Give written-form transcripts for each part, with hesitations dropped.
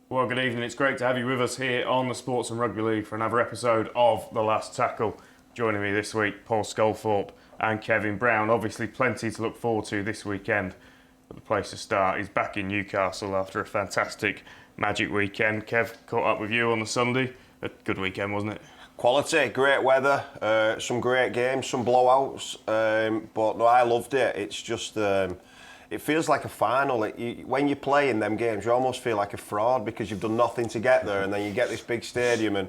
Well, good evening. It's great to have you with us here on the Sportsman Rugby League for another episode of The Last Tackle. Joining me this week, Paul Sculthorpe and Kevin Brown. Obviously, plenty to look forward to this weekend. But the place to start is back in Newcastle after a fantastic Magic weekend. Kev, caught up with you on the Sunday. A good weekend, wasn't it? Quality, great weather, some great games, some blowouts. But no, I loved it. It's just... it feels like a final. When you play in them games, you almost feel like a fraud because you've done nothing to get there, and then you get this big stadium.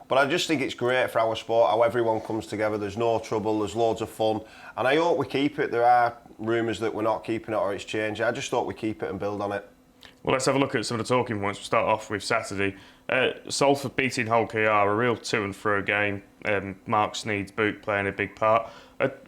But I just think it's great for our sport, how everyone comes together. There's no trouble, there's loads of fun, and I hope we keep it. There are rumours that we're not keeping it or it's changing. I just hope we keep it and build on it. Well, let's have a look at some of the talking points. We'll start off with Saturday. Salford beating Hull KR, a real to and fro game. Mark Sneed's boot playing a big part.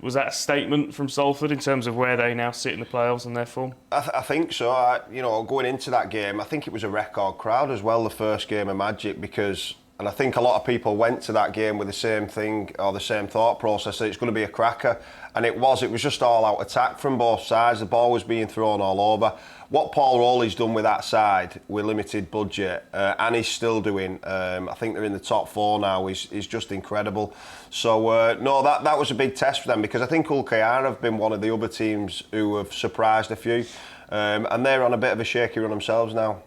Was that a statement from Salford in terms of where they now sit in the playoffs and their form? I think so. Going into that game, I think it was a record crowd as well, the first game of Magic, because, and I think a lot of people went to that game with the same thing or the same thought process, that it's going to be a cracker. And it was just all-out attack from both sides. The ball was being thrown all over. What Paul Rowley's done with that side, with limited budget, and he's still doing, I think they're in the top four now, is just incredible. So, no, that was a big test for them, because I think Hull KR have been one of the other teams who have surprised a few, and they're on a bit of a shaky run themselves now.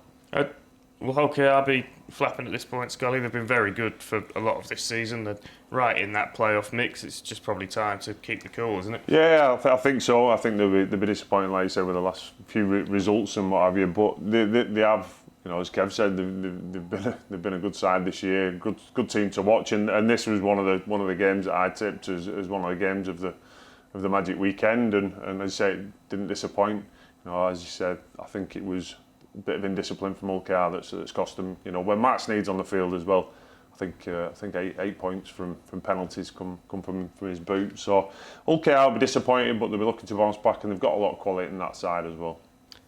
Will Hull KR be flapping at this point, Scully? They've been very good for a lot of this season. They're right in that playoff mix. It's just probably time to keep the cool, isn't it? Yeah, I think so. I think they'll be disappointed, like you said, with the last few results and what have you. But they have, as Kev said, they've been a good side this year. Good team to watch. And this was one of the games that I tipped as one of the games of the Magic weekend. And as you say, it didn't disappoint. As you said, I think it was a bit of indiscipline from Hull KR that's cost them. When Matt Sneed's on the field as well, I think 8 points from penalties come from his boot. So Hull KR will be disappointed, but they'll be looking to bounce back, and they've got a lot of quality in that side as well.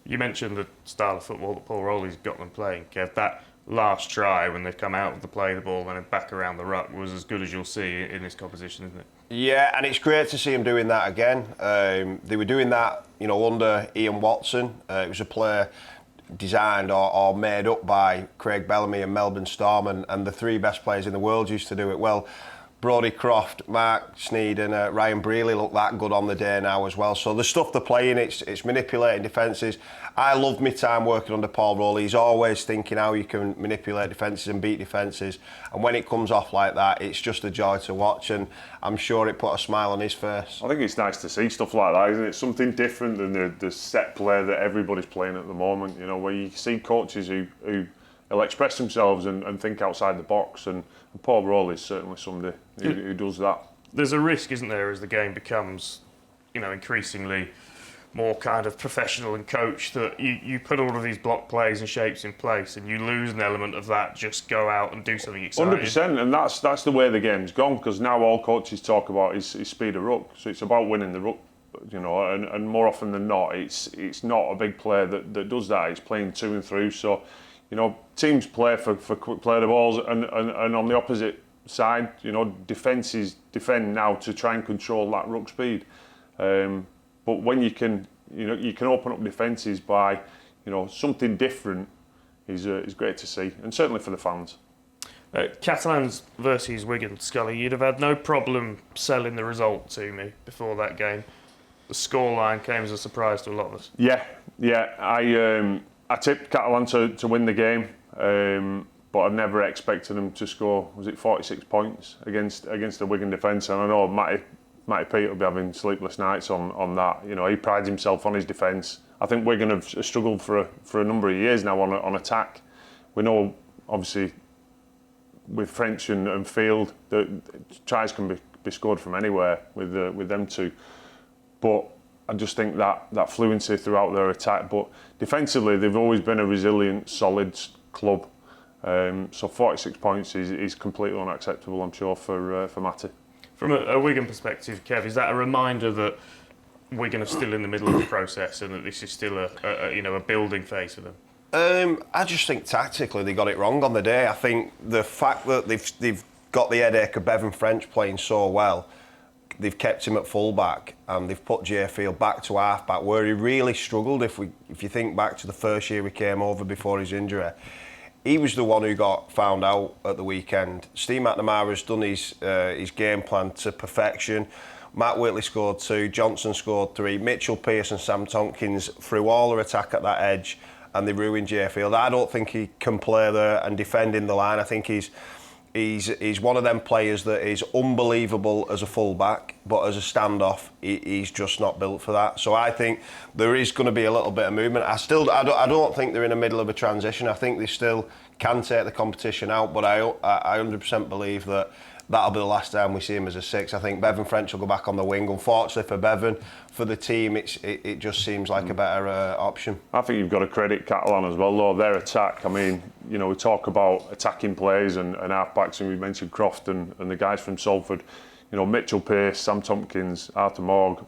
You mentioned the style of football that Paul Rowley's got them playing, Kev. That last try when they've come out of the play the ball and then back around the ruck was as good as you'll see in this competition, isn't it? Yeah, and it's great to see him doing that again. They were doing that, under Ian Watson. It was a player designed or made up by Craig Bellamy and Melbourne Storm, and the three best players in the world used to do it well. Brodie Croft, Mark Sneed and Ryan Brealey look that good on the day now as well. So the stuff they're playing, it's manipulating defences. I loved my time working under Paul Rowley. He's always thinking how you can manipulate defences and beat defences. And when it comes off like that, it's just a joy to watch, and I'm sure it put a smile on his face. I think it's nice to see stuff like that, isn't it? Something different than the set play that everybody's playing at the moment, where you see coaches who will express themselves and think outside the box, and Paul Rowley is certainly somebody who does that. There's a risk, isn't there, as the game becomes, increasingly more kind of professional and coached, that you put all of these block plays and shapes in place and you lose an element of that, just go out and do something exciting. 100%, and that's the way the game's gone, because now all coaches talk about is speed of ruck, so it's about winning the ruck, and more often than not, it's not a big player that does that, it's playing to and through, so teams play for quick play the balls, and on the opposite side, defences defend now to try and control that ruck speed. But when you can open up defences by, something different is great to see, and certainly for the fans. Catalans versus Wigan, Scully, you'd have had no problem selling the result to me before that game. The scoreline came as a surprise to a lot of us. Yeah. I tipped Catalan to win the game, but I never expected them to score, was it 46 points against the Wigan defence? And I know Matty Pete will be having sleepless nights on that. He prides himself on his defence. I think Wigan have struggled for a number of years now on attack. We know, obviously, with French and Field, that tries can be scored from anywhere with them two. But I just think that fluency throughout their attack. But defensively, they've always been a resilient, solid club. So 46 points is completely unacceptable, I'm sure, for Matty. From a Wigan perspective, Kev, is that a reminder that Wigan are still in the middle of the process and that this is still a building phase for them? I just think tactically they got it wrong on the day. I think the fact that they've got the headache of Bevan French playing so well, they've kept him at fullback and they've put Jay Field back to halfback, where he really struggled. If you think back to the first year he came over before his injury, he was the one who got found out at the weekend. Steve McNamara's done his game plan to perfection. Matt Whitley scored 2, Johnson scored 3, Mitchell Pearce and Sam Tompkins threw all their attack at that edge and they ruined Jayfield. I don't think he can play there and defend in the line. I think he's one of them players that is unbelievable as a full-back, but as a standoff, he's just not built for that. So I think there is going to be a little bit of movement. I don't think they're in the middle of a transition. I think they still can take the competition out, but I 100% believe that that'll be the last time we see him as a 6. I think Bevan French will go back on the wing. Unfortunately for Bevan, for the team, it just seems like a better option. I think you've got to credit Catalan as well, though. Their attack, I mean, you know, we talk about attacking players and half-backs, and we mentioned Croft and the guys from Salford. You know, Mitchell Pearce, Sam Tompkins, Arthur Morg,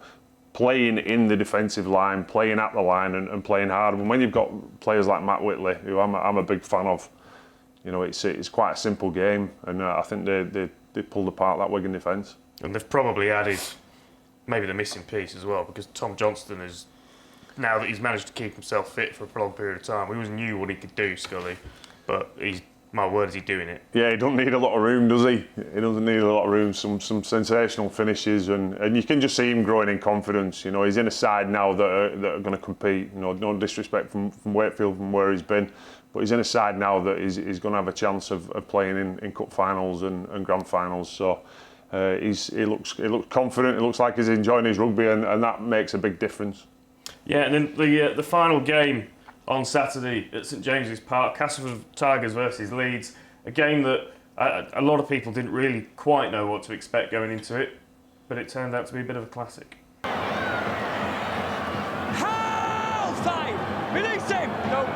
playing in the defensive line, playing at the line and playing hard. And when you've got players like Matt Whitley, who I'm a big fan of, you know, it's quite a simple game, and I think they pulled apart that Wigan defence. And they've probably added maybe the missing piece as well, because Tom Johnston is, now that he's managed to keep himself fit for a prolonged period of time, we always knew what he could do, Scully, but my word, is he doing it? Yeah, he doesn't need a lot of room, does he? He doesn't need a lot of room. Some sensational finishes, and you can just see him growing in confidence. You know, he's in a side now that are going to compete. You know, no disrespect from Wakefield, from where he's been, but he's in a side now that is going to have a chance of playing in cup finals and grand finals. So he looks confident. It looks like he's enjoying his rugby, and that makes a big difference. Yeah, and then the final game on Saturday at St James's Park, Castleford Tigers versus Leeds, a game that a lot of people didn't really quite know what to expect going into it, but it turned out to be a bit of a classic. How save! Release him! No.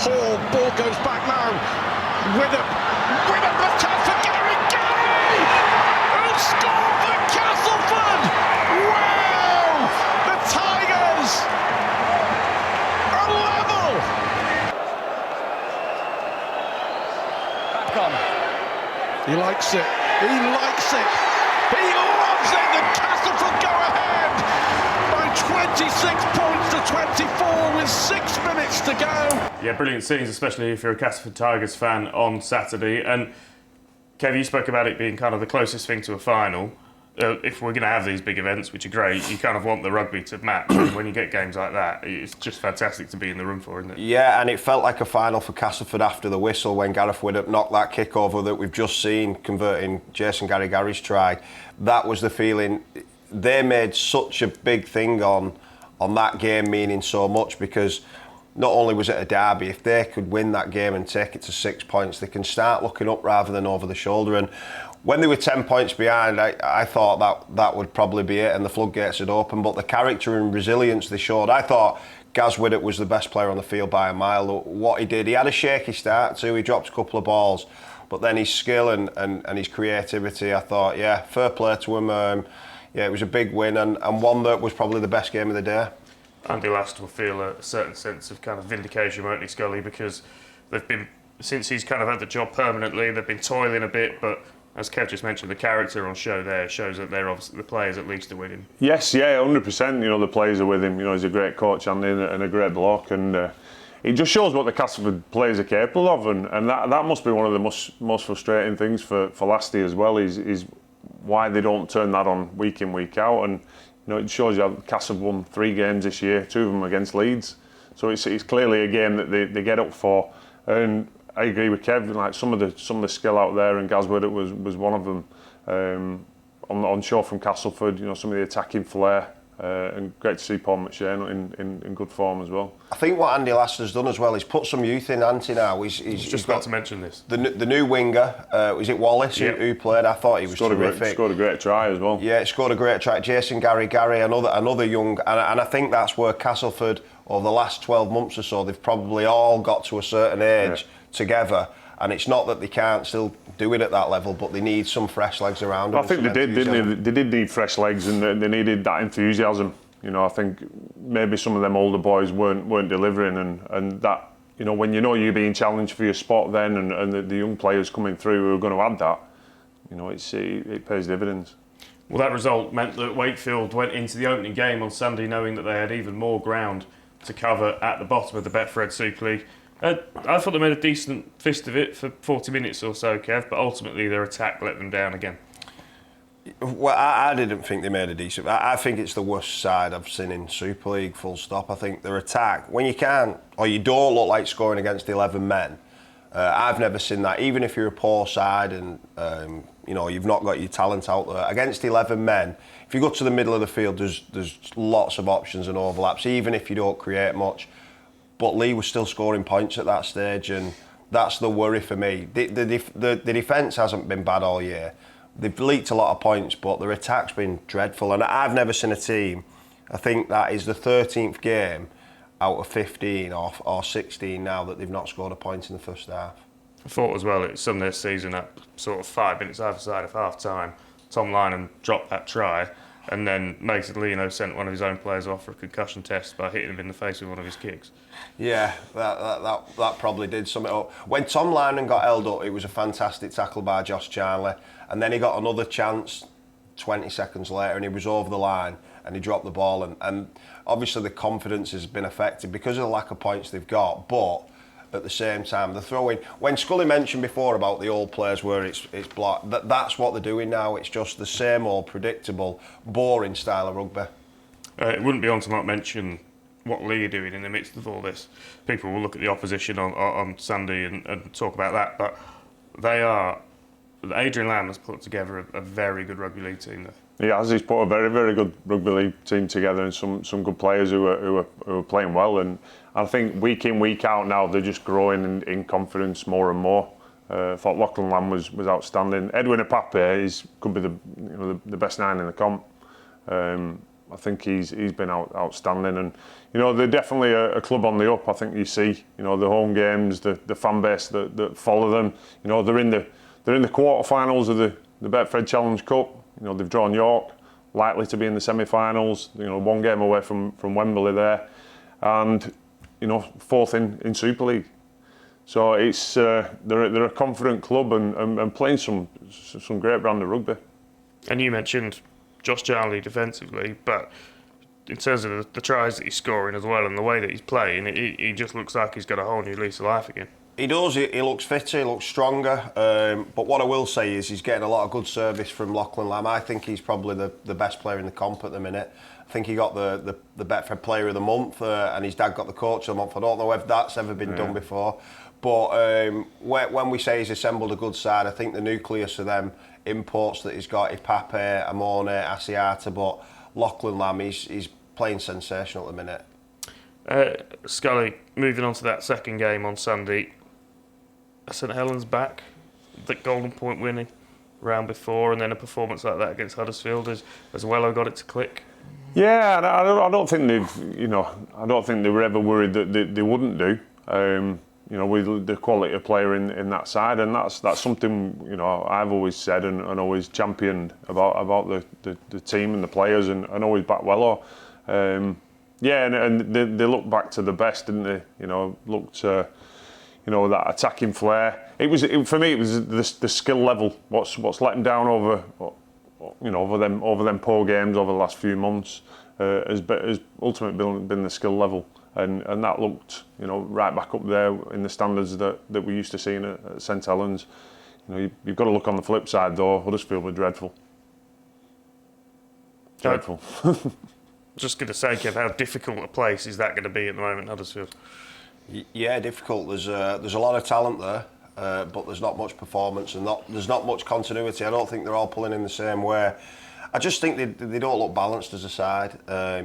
Ball goes back now. With a look out for Gary, who scored for Castleford! Wow! The Tigers are level! Back on. He likes it. He likes it. He loves it. The Castleford go ahead by 26 points to 24 with 6 minutes to go. Yeah, brilliant scenes, especially if you're a Castleford Tigers fan on Saturday. And Kev, you spoke about it being kind of the closest thing to a final. If we're going to have these big events, which are great, you kind of want the rugby to match. And when you get games like that, it's just fantastic to be in the room for, isn't it? Yeah, and it felt like a final for Castleford after the whistle when Gareth Widdop knocked that kick over that we've just seen converting Jason Gary's try. That was the feeling. They made such a big thing on that game meaning so much, because not only was it a derby, if they could win that game and take it to 6 points, they can start looking up rather than over the shoulder. And when they were 10 points behind, I thought that would probably be it and the floodgates had opened. But the character and resilience they showed, I thought Gaz Widdop was the best player on the field by a mile. What he did, he had a shaky start too, he dropped a couple of balls, but then his skill and his creativity, I thought, yeah, fair play to him. Yeah, it was a big win and one that was probably the best game of the day. Andy Last will feel a certain sense of kind of vindication, won't he, Scully? Because they've been, since he's kind of had the job permanently, they've been toiling a bit, but as Kev just mentioned, the character on show there shows that they're obviously the players at least are with him. Yes, yeah, 100%. You know, the players are with him. You know, he's a great coach, Andy, and a great bloke, and it just shows what the Castleford players are capable of, and that must be one of the most frustrating things for Lasty as well. Is why they don't turn that on week in, week out, and you know, it shows you how Castle won 3 games this year, 2 of them against Leeds. So it's clearly a game that they get up for. And I agree with Kevin. Like some of the skill out there, and Gaz Widdop was one of them. On show from Castleford, you know, some of the attacking flair. And great to see Paul McShane in good form as well. I think what Andy Last has done as well is put some youth in Ante now. He's just about to mention this. The new winger, was it Wallace who played? I thought he was terrific. Scored a great try as well. Yeah, scored a great try. Jason Gary, another young, and I think that's where Castleford over the last 12 months or so, they've probably all got to a certain age together. And it's not that they can't still do it at that level, but they need some fresh legs around them. I think they did, didn't they? They did need fresh legs, and they needed that enthusiasm. You know, I think maybe some of them older boys weren't delivering, and that, you know, when you know you're being challenged for your spot then, and the young players coming through who are going to add that, you know, it pays dividends. Well, that result meant that Wakefield went into the opening game on Sunday knowing that they had even more ground to cover at the bottom of the Betfred Super League. I thought they made a decent fist of it for 40 minutes or so, Kev, but ultimately their attack let them down again. Well, I didn't think they made a decent... I think it's the worst side I've seen in Super League, full stop. I think their attack, when you can't, or you don't look like scoring against 11 men, I've never seen that. Even if you're a poor side and you've not got your talent out there, against 11 men, if you go to the middle of the field, there's lots of options and overlaps, even if you don't create much. But Lee was still scoring points at that stage, and that's the worry for me. The defence hasn't been bad all year. They've leaked a lot of points, but their attack's been dreadful. And I've never seen a team, I think that is the 13th game out of 15 or 16 now that they've not scored a point in the first half. I thought as well, it summed their season at sort of 5 minutes either side of half-time. Tom Lynham dropped that try, and then Mason Leno sent one of his own players off for a concussion test by hitting him in the face with one of his kicks. Yeah, that probably did sum it up. When Tom Lynham got held up, it was a fantastic tackle by Josh Charnley, and then he got another chance 20 seconds later and he was over the line and he dropped the ball, and obviously the confidence has been affected because of the lack of points they've got, but at the same time, the throwing. When Scully mentioned before about the old players where it's blocked, that's what they're doing now. It's just the same old predictable, boring style of rugby. It wouldn't be on to not mention what Lee are doing in the midst of all this. People will look at the opposition on Sunday and talk about that, but Adrian Lamb has put together a very good rugby league team there. He has. He's put a very, very good rugby league team together, and some good players who are playing well. And I think week in, week out now, they're just growing in confidence more and more. I thought Lachlan Lamb was outstanding. Edwin Apape could be the best 9 in the comp. I think he's been outstanding, and they're definitely a club on the up. I think you see the home games, the fan base that follow them. They're in the quarterfinals of the Betfred Challenge Cup. They've drawn York, likely to be in the semi-finals. 1 game away from Wembley there, and 4th in Super League. So it's they're a confident club and playing some great brand of rugby. And you mentioned Josh Charnley defensively, but in terms of the tries that he's scoring as well and the way that he's playing, he just looks like he's got a whole new lease of life again. He does. He looks fitter, he looks stronger. But what I will say is he's getting a lot of good service from Lachlan Lamb. I think he's probably the best player in the comp at the minute. I think he got the Betfred Player of the Month, and his dad got the Coach of the Month. I don't know if that's ever been done before. But when we say he's assembled a good side, I think the nucleus of them imports that he's got, Ipape, Amone, Asiata, but Lachlan Lamb, he's playing sensational at the minute. Scully, moving on to that second game on Sunday, St Helens back, the Golden Point winning round before, and then a performance like that against Huddersfield as Wello got it to click. Yeah, I don't think I don't think they were ever worried that they wouldn't do. With the quality of player in that side, and that's something I've always said and always championed about the team and the players, and always back Wello. And they looked back to the best, didn't they? Looked that attacking flair. For me, it was the skill level. What's let them down over them poor games over the last few months has ultimately been the skill level, and that looked right back up there in the standards that we used to seeing at St Helens. You've got to look on the flip side though. Huddersfield were dreadful. Just going to say, Kev, how difficult a place is that going to be at the moment, Huddersfield? Yeah, difficult. There's a lot of talent there, but there's not much performance and there's not much continuity. I don't think they're all pulling in the same way. I just think they don't look balanced as a side.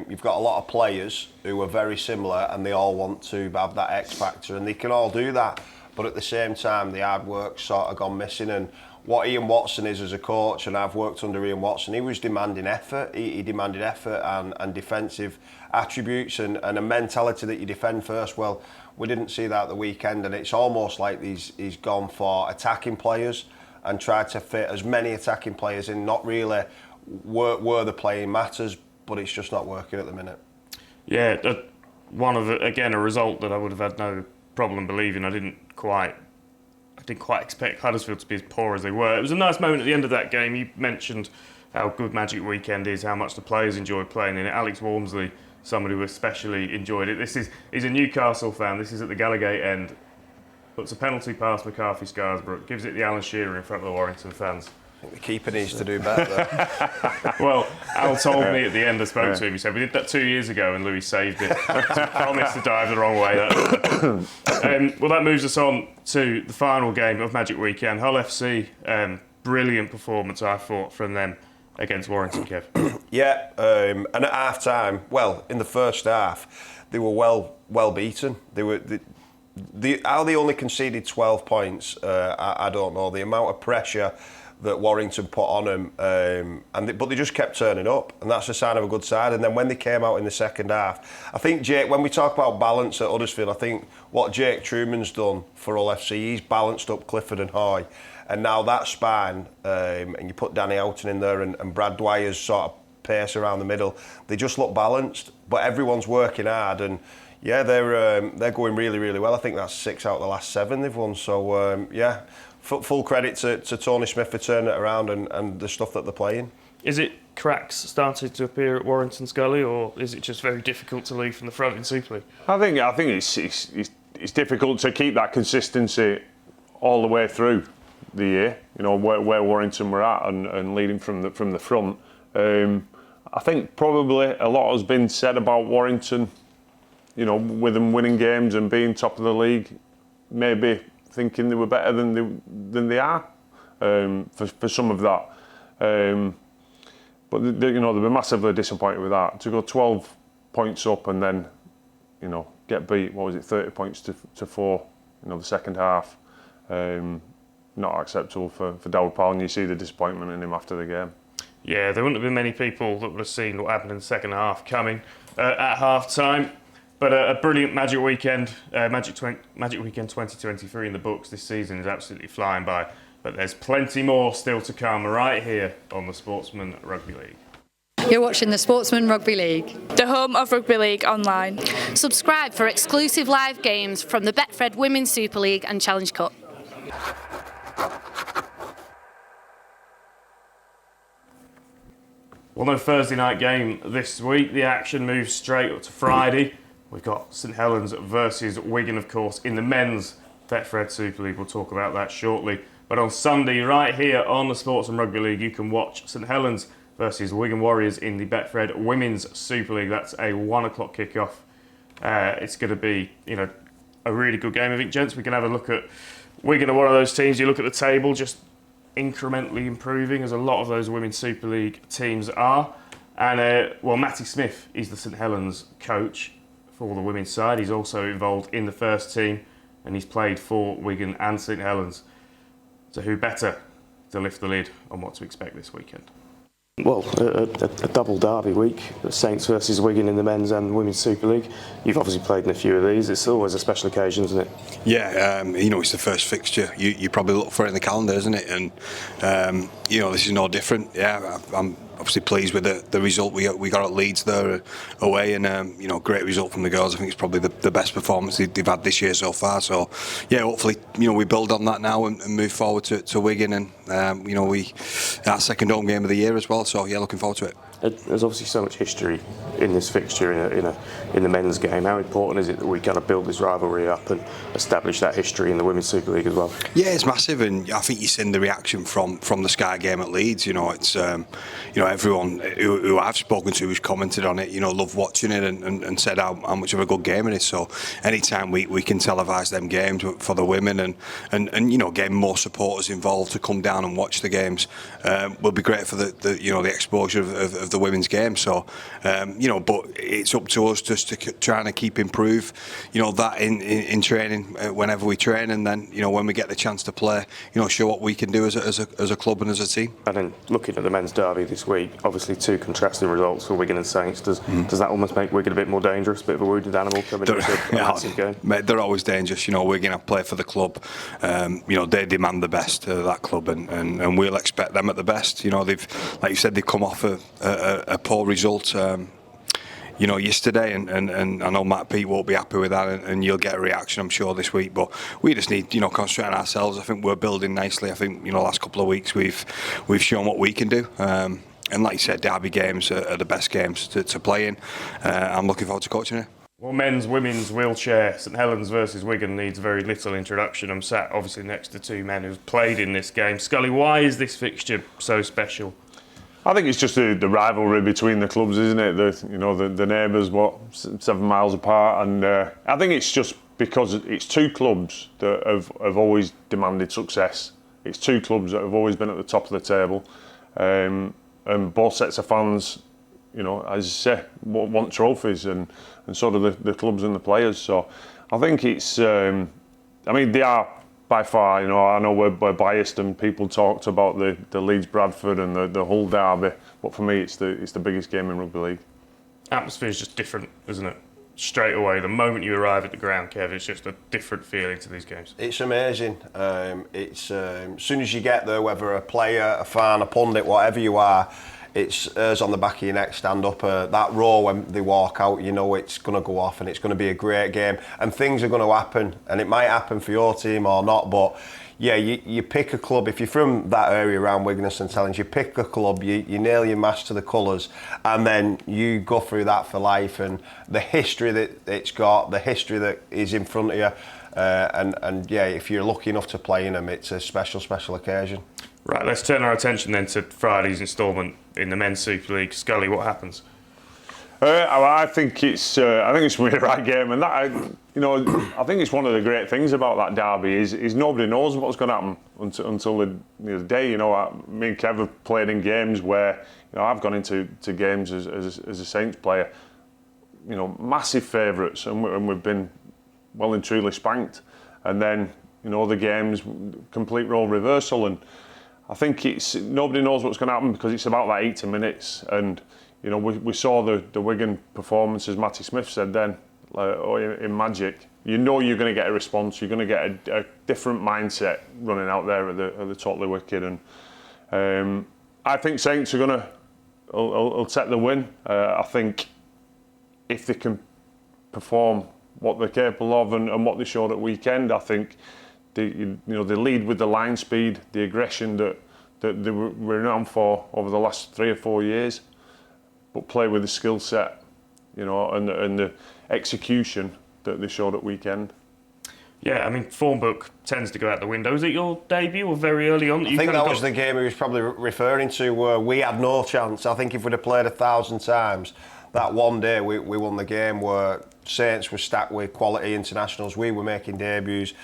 You've got a lot of players who are very similar and they all want to have that X factor, and they can all do that. But at the same time, the hard work's sort of gone missing. And what Ian Watson is as a coach, and I've worked under Ian Watson, he was demanding effort. He demanded effort and defensive attributes and a mentality that you defend first. Well, we didn't see that at the weekend, and it's almost like he's gone for attacking players and tried to fit as many attacking players in, not really where the playing matters, but it's just not working at the minute. Yeah, a result that I would have had no problem believing. I didn't quite expect Huddersfield to be as poor as they were. It was a nice moment at the end of that game. You mentioned how good Magic Weekend is, how much the players enjoy playing in it. Alex Walmsley somebody who especially enjoyed it. He's a Newcastle fan. This is at the Gallowgate end. Puts a penalty past McCarthy Scarsbrook, gives it the Alan Shearer in front of the Warrington fans. I think the keeper needs to do better. Well, Al told me at the end, I spoke to him, he said, we did that 2 years ago and Louis saved it. So promised to dive the wrong way. Well, that moves us on to the final game of Magic Weekend. Hull FC, brilliant performance, I thought, from them against Warrington, Kev. Yeah, and at half-time, well, in the first half, they were well beaten. They were... how they only conceded 12 points, I don't know. The amount of pressure that Warrington put on them, but they just kept turning up, and that's a sign of a good side. And then when they came out in the second half, I think Jake, when we talk about balance at Huddersfield, I think what Jake Truman's done for Hull FC, he's balanced up Clifford and Hoy, and now that spine, and you put Danny Houghton in there and Brad Dwyer's sort of pace around the middle, they just look balanced, but everyone's working hard, and yeah, they're going really, really well. I think that's 6 out of the last 7 they've won. So yeah, full credit to Tony Smith for turning it around and the stuff that they're playing. Is it cracks started to appear at Warrington Scully, or is it just very difficult to lead from the front in Super League? I think it's difficult to keep that consistency all the way through the year. You know where Warrington were at and leading from the front. I think probably a lot has been said about Warrington. You know, with them winning games and being top of the league, maybe thinking they were better than they are for some of that. But they were massively disappointed with that. To go 12 points up and then, get beat. 30 points to 4. The second half. Not acceptable for Dowd Powell, and you see the disappointment in him after the game. Yeah, there wouldn't have been many people that would have seen what happened in the second half coming at half time. But a brilliant Magic Weekend, Magic Weekend 2023 in the books this season is absolutely flying by. But there's plenty more still to come right here on the Sportsman Rugby League. You're watching the Sportsman Rugby League, the home of Rugby League online. Subscribe for exclusive live games from the Betfred Women's Super League and Challenge Cup. Well, no Thursday night game this week. The action moves straight up to Friday. We've got St Helens versus Wigan, of course, in the men's Betfred Super League. We'll talk about that shortly. But on Sunday, right here on the Sportsman Rugby League, you can watch St Helens versus Wigan Warriors in the Betfred Women's Super League. That's a 1 o'clock kickoff. It's going to be, a really good game. I think, gents, we can have a look at Wigan are one of those teams. You look at the table, just incrementally improving, as a lot of those Women's Super League teams are. And, Matty Smith is the St Helens coach for the women's side. He's also involved in the first team, and he's played for Wigan and St Helens. So who better to lift the lid on what to expect this weekend? Well, a double derby week, Saints versus Wigan in the men's and women's Super League. You've obviously played in a few of these. It's always a special occasion, isn't it? Yeah, it's the first fixture. You probably look for it in the calendar, isn't it? And this is no different. Yeah, I'm obviously pleased with the result we got at Leeds there away, and great result from the girls. I think it's probably the best performance they've had this year so far. So yeah, hopefully we build on that now and move forward to Wigan, and our second home game of the year as well. So yeah, looking forward to it. There's obviously so much history in this fixture in the men's game. How important is it that we kind of build this rivalry up and establish that history in the Women's Super League as well? Yeah, it's massive, and I think you've seen the reaction from the Sky game at Leeds. It's everyone who I've spoken to who's commented on it, loved watching it and said how much of a good game it is. So anytime we can televise them games for the women and get more supporters involved to come down and watch the games will be great for the exposure of the women's game. So but it's up to us just to try and keep improve that in training whenever we train, and then when we get the chance to play, show what we can do as a club and as a team. And then looking at the men's derby this week, obviously two contrasting results for Wigan and Saints. Does that almost make Wigan a bit more dangerous, a bit of a wounded animal coming into a massive game? Mate, they're always dangerous. Wigan have played for the club. They demand the best of that club, and we'll expect them at the best. They've, like you said, they've come off a poor result yesterday, and I know Matt Pete won't be happy with that, and you'll get a reaction, I'm sure, this week. But we just need concentrate on ourselves. I think we're building nicely. I think last couple of weeks we've shown what we can do. like you said, derby games are the best games to play in. I'm looking forward to coaching it. Well, men's, women's wheelchair, St Helens versus Wigan needs very little introduction. I'm sat obviously next to two men who've played in this game. Scully, why is this fixture so special? I think it's just the rivalry between the clubs, isn't it? The neighbours, 7 miles apart, and I think it's just because it's two clubs that have always demanded success. It's two clubs that have always been at the top of the table, and both sets of fans, as you say, want trophies, and so do the clubs and the players. So I think it's, they are by far, I know we're biased and people talked about the Leeds Bradford and the Hull derby, but for me it's the biggest game in rugby league. Atmosphere is just different, isn't it? Straight away, the moment you arrive at the ground, Kev, it's just a different feeling to these games. It's amazing. As soon as you get there, whether a player, a fan, a pundit, whatever you are, it's hairs on the back of your neck stand up. That roar when they walk out, it's going to go off and it's going to be a great game. And things are going to happen, and it might happen for your team or not, but yeah, you pick a club. If you're from that area around Wigan and St Helens, you pick a club, you nail your match to the colours, and then you go through that for life. And the history that it's got, the history that is in front of you, and yeah, if you're lucky enough to play in them, it's a special, special occasion. Right, let's turn our attention then to Friday's instalment in the Men's Super League. Scully, what happens? I think it's going to be a right game, and that I think it's one of the great things about that derby is nobody knows what's going to happen until the day. Me and Kev have played in games where I've gone into games as a Saints player, massive favourites, and we've been well and truly spanked, and then the games complete role reversal, and I think it's nobody knows what's going to happen because it's about that 80 minutes, and we saw the Wigan performance, as Matty Smith said then, in Magic. You're going to get a response. You're going to get a different mindset running out there at the Totally Wicked, and I think Saints are going to take the win. I think if they can perform what they're capable of and what they showed at weekend, I think they lead with the line speed, the aggression that they were renowned for over the last 3 or 4 years, but play with the skill set, and the execution that they showed at weekend. Yeah, form book tends to go out the window. Was it your debut or very early on? I think that was the game he was probably referring to where we had no chance. I think if we'd have played 1,000 times, that one day we won the game where Saints were stacked with quality internationals. We were making debuts.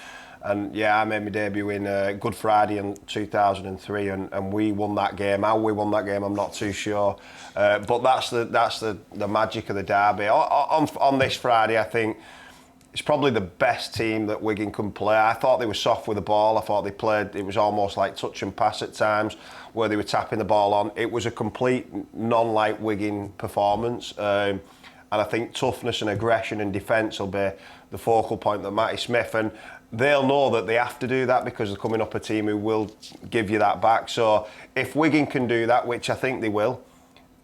And yeah, I made my debut in Good Friday in 2003, and we won that game. How we won that game, I'm not too sure. But that's the magic of the derby. On this Friday, I think it's probably the best team that Wigan can play. I thought they were soft with the ball. I thought they played, it was almost like touch and pass at times, where they were tapping the ball on. It was a complete non-like Wigan performance. And I think toughness and aggression and defence will be the focal point that Matty Smith, and they'll know that they have to do that because they're coming up a team who will give you that back. So if Wigan can do that, which I think they will,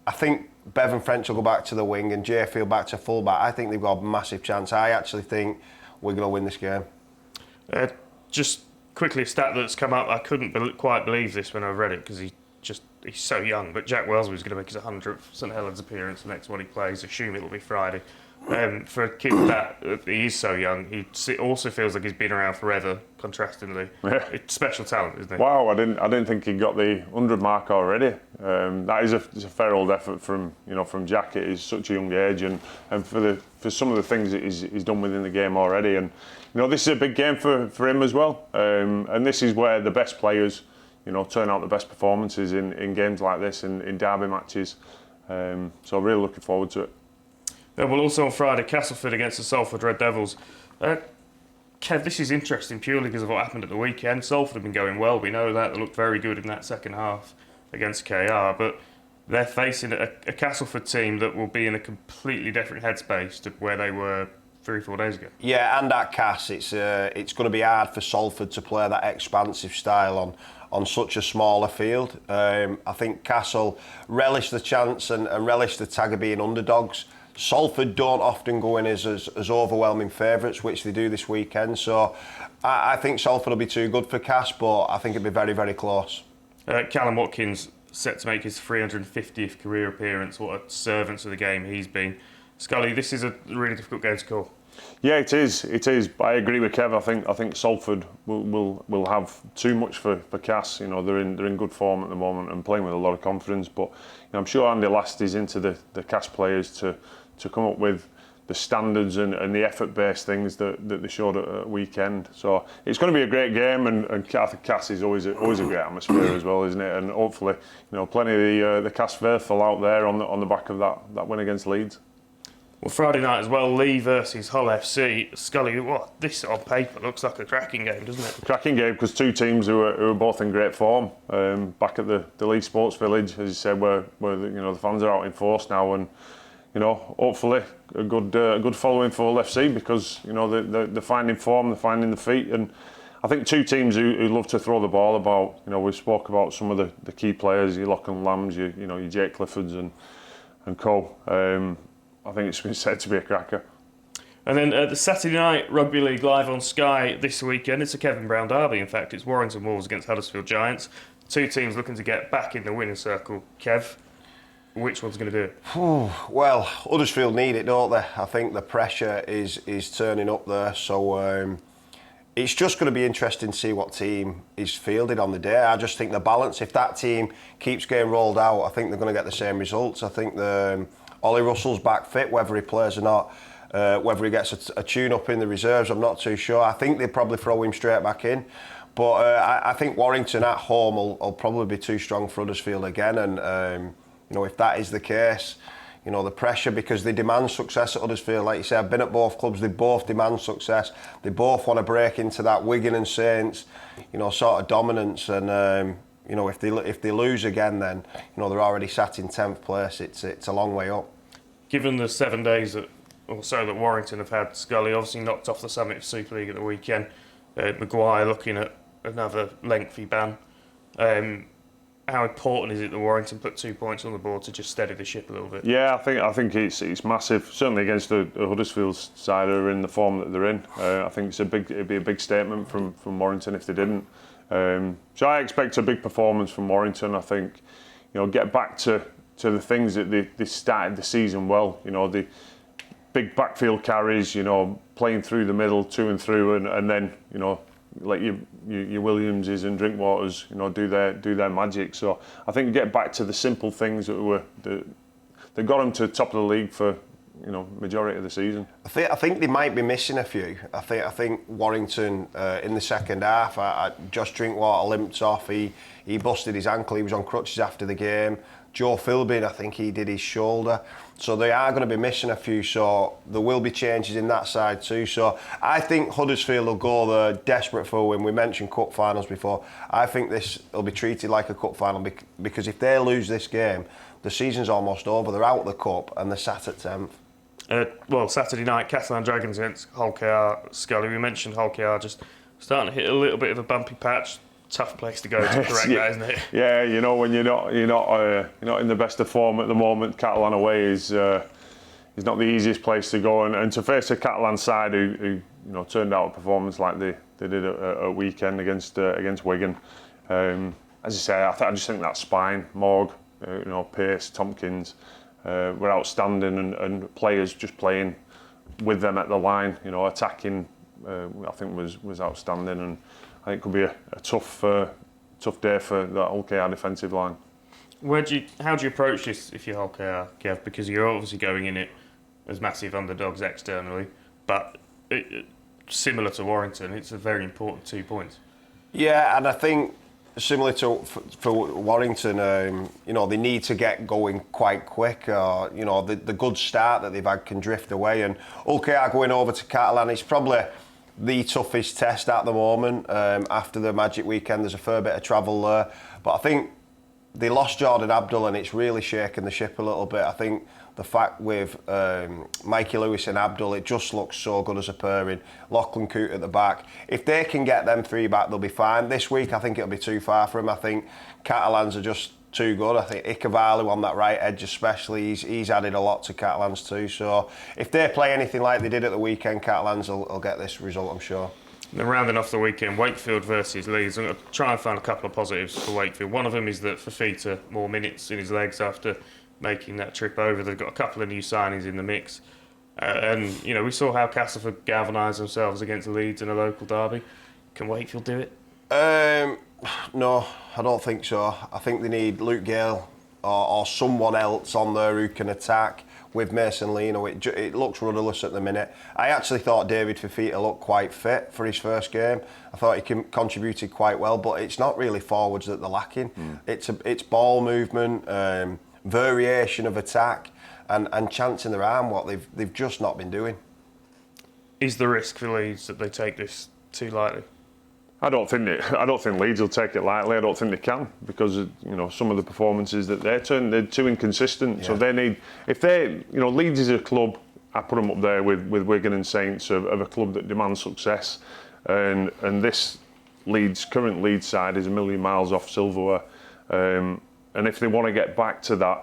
I think Bevan French will go back to the wing and Jay Field back to fullback. I think they've got a massive chance. I actually think we're going to win this game. Just quickly, a stat that's come up, I couldn't quite believe this when I read it because he's so young, but Jack Wellsby is going to make his 100th St Helens appearance, the next one he plays. Assume it'll be Friday. For a kid that he is so young, he also feels like he's been around forever. Contrastingly, it's special talent, isn't it? Wow, I didn't think he got the 100 mark already. That is a fair old effort from Jack at such a young age, and for some of the things that he's done within the game already. And this is a big game for him as well. And this is where the best players, turn out the best performances in games like this, in derby matches. So really looking forward to it. Well, also on Friday, Castleford against the Salford Red Devils. Kev, this is interesting purely because of what happened at the weekend. Salford have been going well, we know that. They looked very good in that second half against KR, but they're facing a Castleford team that will be in a completely different headspace to where they were 3 or 4 days ago. Yeah, and at Cass, it's going to be hard for Salford to play that expansive style on such a smaller field. I think Castle relish the chance and relish the tag of being underdogs. Salford don't often go in as overwhelming favourites, which they do this weekend. So I think Salford will be too good for Cass, but I think it'll be very, very close. Callum Watkins set to make his 350th career appearance. What a servant to the game he's been. Scully, this is a really difficult game to call. Yeah, it is. It is. But I agree with Kev. I think Salford will have too much for Cass. You know, they're in good form at the moment and playing with a lot of confidence. But you know, I'm sure Andy Last is into the Cass players to come up with the standards and the effort-based things that they showed at weekend. So it's going to be a great game, and I think Cass is always a great atmosphere as well, isn't it? And hopefully, you know, plenty of the Cass faithful out there on the back of that win against Leeds. Well, Friday night as well, Lee versus Hull FC. Scully, this on paper looks like a cracking game, doesn't it? A cracking game, because two teams who are both in great form. Back at the Leeds Sports Village, as you said, where the fans are out in force now, and you know, hopefully a good following for Hull FC, because you know they're finding form, they're finding the feet, and I think two teams who love to throw the ball about. You know, we spoke about some of the key players, your Lachlan Lambs, your Jake Cliffords and co. I think it's been said to be a cracker. And then the Saturday night Rugby League live on Sky this weekend. It's a Kevin Brown derby, in fact. It's Warrington Wolves against Huddersfield Giants. Two teams looking to get back in the winning circle. Kev, which one's going to do it? Well, Huddersfield need it, don't they? I think the pressure is turning up there. So it's just going to be interesting to see what team is fielded on the day. I just think the balance, if that team keeps getting rolled out, I think they're going to get the same results. I think Ollie Russell's back fit, whether he plays or not, whether he gets a tune-up in the reserves, I'm not too sure. I think they'd probably throw him straight back in. But I think Warrington at home will probably be too strong for Huddersfield again. And, you know, if that is the case, you know, the pressure, because they demand success at Huddersfield. Like you say, I've been at both clubs, they both demand success. They both want to break into that Wigan and Saints, you know, sort of dominance. And, you know, if they lose again, then you know they're already sat in 10th place. It's a long way up. Given the 7 days that Warrington have had, Scully obviously knocked off the Summit of Super League at the weekend. Maguire looking at another lengthy ban. How important is it that Warrington put 2 points on the board to just steady the ship a little bit? Yeah, I think it's massive. Certainly against the Huddersfield side who are in the form that they're in. I think it'd be a big statement from Warrington if they didn't. So I expect a big performance from Warrington. I think, you know, get back to the things that they started the season well. You know, the big backfield carries, you know, playing through the middle, to and through, and then, you know, let your Williamses and Drinkwaters, you know, do their magic. So I think get back to the simple things that got them to the top of the league for, you know, majority of the season. I think they might be missing a few. I think Warrington in the second half, Josh Drinkwater limped off. He busted his ankle. He was on crutches after the game. Joe Philbin, I think he did his shoulder. So they are going to be missing a few. So there will be changes in that side too. So I think Huddersfield will go there desperate for a win. We mentioned cup finals before. I think this will be treated like a cup final, because if they lose this game, the season's almost over. They're out of the cup and they're sat at 10th. Well, Saturday night, Catalan Dragons against Hull KR. Scully, we mentioned Hull KR just starting to hit a little bit of a bumpy patch. Tough place to go to correct that, isn't it? Yeah, you know, when you're not in the best of form at the moment, Catalan away is not the easiest place to go, and to face a Catalan side who you know turned out a performance like they did a weekend against Wigan. As you say, I just think that spine, Morg, you know, Pace, Tompkins, were outstanding, and players just playing with them at the line, you know, attacking, I think was outstanding, and I think it could be a tough day for that Hull KR defensive line. How do you approach this if you're Hull KR, Kev? Because you're obviously going in it as massive underdogs externally, but similar to Warrington, it's a very important 2 points. Yeah, and I think similar to for Warrington, you know, they need to get going quite quick. You know, the good start that they've had can drift away, and Hull KR going over to Catalan, it's probably the toughest test at the moment. After the Magic weekend, there's a fair bit of travel there, but I think they lost Jordan Abdul and it's really shaken the ship a little bit. I think the fact with Mikey Lewis and Abdul, it just looks so good as a pairing. Lachlan Coote at the back. If they can get them three back, they'll be fine. This week, I think it'll be too far for them. I think Catalans are just too good. I think Ikavalu on that right edge especially, he's added a lot to Catalans too. So if they play anything like they did at the weekend, Catalans will get this result, I'm sure. And then rounding off the weekend, Wakefield versus Leeds. I'm going to try and find a couple of positives for Wakefield. One of them is that Fafita more minutes in his legs after making that trip over. They've got a couple of new signings in the mix. And, you know, we saw how Castleford galvanised themselves against Leeds in a local derby. Can Wakefield do it? No, I don't think so. I think they need Luke Gale or someone else on there who can attack. With Mason Lino, it looks rudderless at the minute. I actually thought David Fafita looked quite fit for his first game. I thought he contributed quite well, but it's not really forwards that they're lacking. It's ball movement, variation of attack, and chancing their arm, what they've just not been doing. Is the risk for Leeds that they take this too lightly? I don't think Leeds will take it lightly. I don't think they can, because some of the performances that they're too inconsistent. Yeah. So they need, if they, Leeds is a club. I put them up there with Wigan and Saints of a club that demands success, and this current Leeds side is a million miles off silverware. And if they want to get back to that,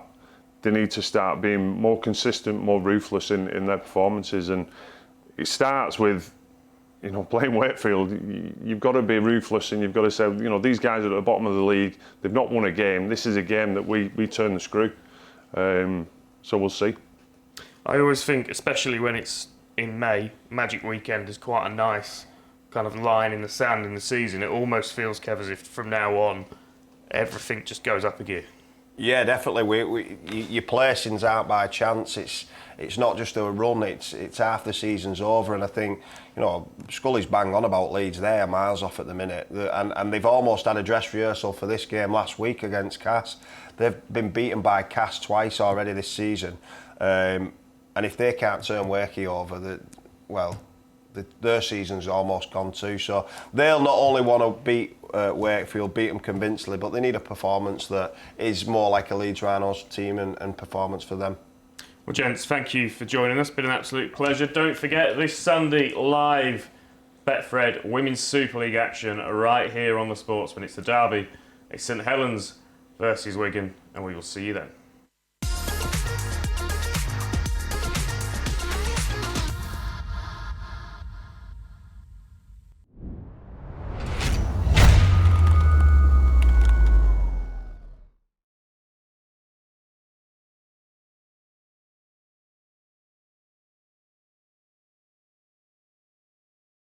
they need to start being more consistent, more ruthless in their performances, and it starts with. Playing Wakefield, you've got to be ruthless, and you've got to say, these guys are at the bottom of the league. They've not won a game. This is a game that we turn the screw. So we'll see. I always think, especially when it's in May, Magic Weekend is quite a nice kind of line in the sand in the season. It almost feels, Kev, as if from now on, everything just goes up a gear. Yeah, definitely. Your placings aren't by chance. It's not just a run. It's half the season's over, and I think Scully's bang on about Leeds. They are miles off at the minute, and they've almost had a dress rehearsal for this game last week against Cass. They've been beaten by Cass twice already this season, and if they can't turn Wakey over, their season's almost gone too. So they'll not only want to beat Wakefield, beat them convincingly, but they need a performance that is more like a Leeds Rhinos team and performance for them. Well, gents, thank you for joining us. It's been an absolute pleasure. Don't forget, this Sunday, live Betfred Women's Super League action right here on The Sportsman. It's the derby. It's St Helens versus Wigan, and we will see you then.